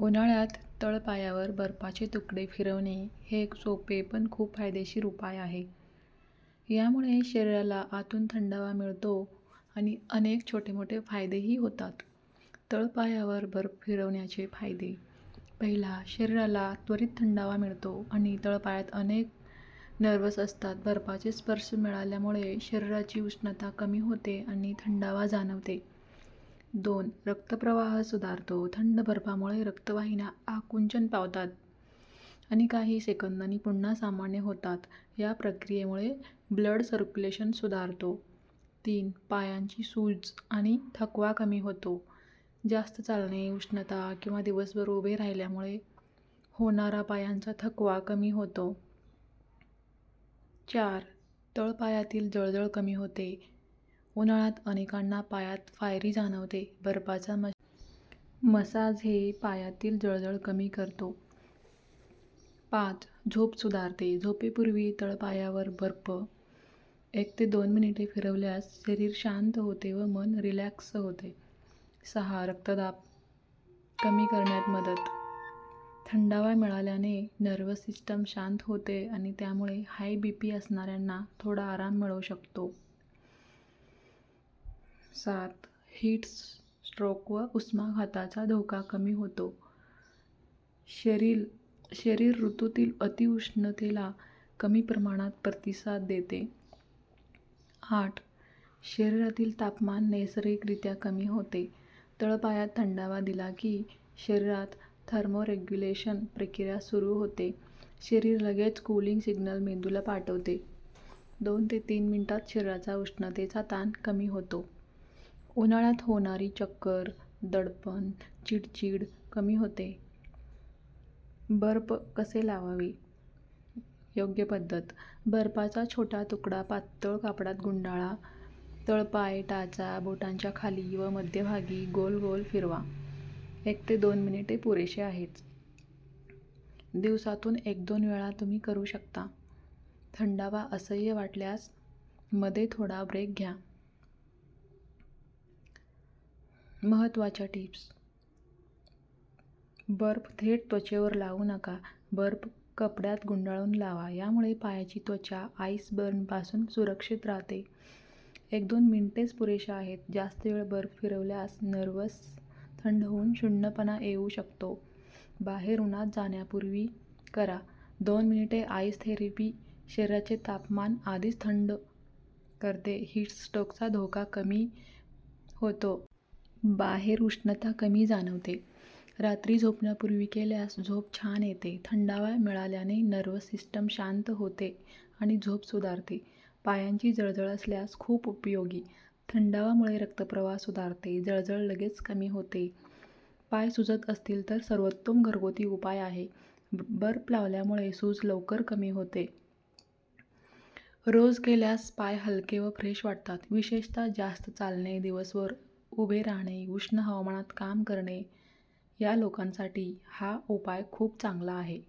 उन्हाळ्यात तळपायावर बर्फाचे तुकडे फिरवणे हे एक सोपे पण खूप फायदेशीर उपाय आहे. यामुळे शरीराला आतून थंडावा मिळतो आणि अनेक छोटे-मोठे फायदेही होतात. तळपायावर बर्फ फिरवण्याचे फायदे. पहिला, शरीराला त्वरित थंडावा मिळतो आणि तळपायात अनेक नर्व्हस असतात. बर्फाचे स्पर्श मिळाल्यामुळे शरीराची उष्णता कमी होते आणि थंडावा जाणवते. 2. रक्तप्रवाह सुधारतो. थंड बर्फामुळे रक्तवाहिन्या आकुंचन पावतात आणि काही सेकंदांनी पुन्हा सामान्य होतात. या प्रक्रियेमुळे ब्लड सर्क्युलेशन सुधारतो. 3. पायांची सूज आणि थकवा कमी होतो. जास्त चालणे, उष्णता किंवा दिवसभर उभे राहिल्यामुळे होणारा पायांचा थकवा कमी होतो. 4. तळपायातील जळजळ कमी होते. उन्हाळ्यात अनेकांना पायात फायरी जाणवते. बर्फाचा मसाज हे पायातील जळजळ कमी करतो. 5. झोप सुधारते. झोपेपूर्वी तळपायावर बर्फ 1 ते 2 मिनिटे फिरवल्यास शरीर शांत होते व मन रिलॅक्स होते. 6. रक्तदाब कमी करण्यात मदत. थंडावा मिळाल्याने नर्व्हस सिस्टम शांत होते आणि त्यामुळे हाय BP असणाऱ्यांना थोडा आराम मिळू शकतो. 7. हीट स्ट्रोक व उष्माघाताचा धोका कमी होतो. शरीर ऋतूतील अतिउष्णतेला कमी प्रमाणात प्रतिसाद देते. 8. शरीरातील तापमान नैसर्गिकरित्या कमी होते. तळपायात थंडावा दिला की शरीरात थर्मोरेग्युलेशन प्रक्रिया सुरू होते. शरीर लगेच कूलिंग सिग्नल मेंदूला पाठवते. 2 ते 3 मिनिटांत शरीराचा उष्णतेचा ताण कमी होतो. उन्हाळ्यात होणारी चक्कर, दडपण, चिडचिड कमी होते. बर्फ कसे लावावे? योग्य पद्धत. बर्फाचा छोटा तुकडा पातळ कापडात गुंडाळा. तळपाय, टाचा, बोटांच्या खाली व मध्यभागी गोल गोल फिरवा. 1 ते 2 मिनिटे पुरेसे आहेत. दिवसातून 1-2 वेळा तुम्ही करू शकता. थंडावा असह्य वाटल्यास मध्ये थोडा ब्रेक घ्या. महत्त्वाच्या टिप्स. बर्फ थेट त्वचेवर लावू नका. बर्फ कपड्यात गुंडाळून लावा. यामुळे पायाची त्वचा आईसबर्नपासून सुरक्षित राहते. 1-2 मिनिटेच पुरेशा आहेत. जास्त वेळ बर्फ फिरवल्यास नर्व्हस थंड होऊन शून्यपणा येऊ शकतो. बाहेर उन्हात जाण्यापूर्वी करा. 2 मिनिटे आईस थेरपी शरीराचे तापमान आधीच थंड करते. हीट स्ट्रोकचा धोका कमी होतो. बाहेर उष्णता कमी जाणवते. रात्री झोपण्यापूर्वी केल्यास झोप छान येते. थंडावा मिळाल्याने नर्व्हस सिस्टम शांत होते आणि झोप सुधारते. पायांची जळजळ असल्यास खूप उपयोगी. थंडावामुळे रक्तप्रवाह सुधारते. जळजळ लगेच कमी होते. पाय सुजत असतील तर सर्वोत्तम घरगुती उपाय आहे. बर्फ लावल्यामुळे सूज लवकर कमी होते. रोज केल्यास पाय हलके व फ्रेश वाटतात. विशेषतः जास्त चालणे, दिवसभर उभे राहणे, उष्ण हवामानात काम करणे या लोकांसाठी हा उपाय खूप चांगला आहे.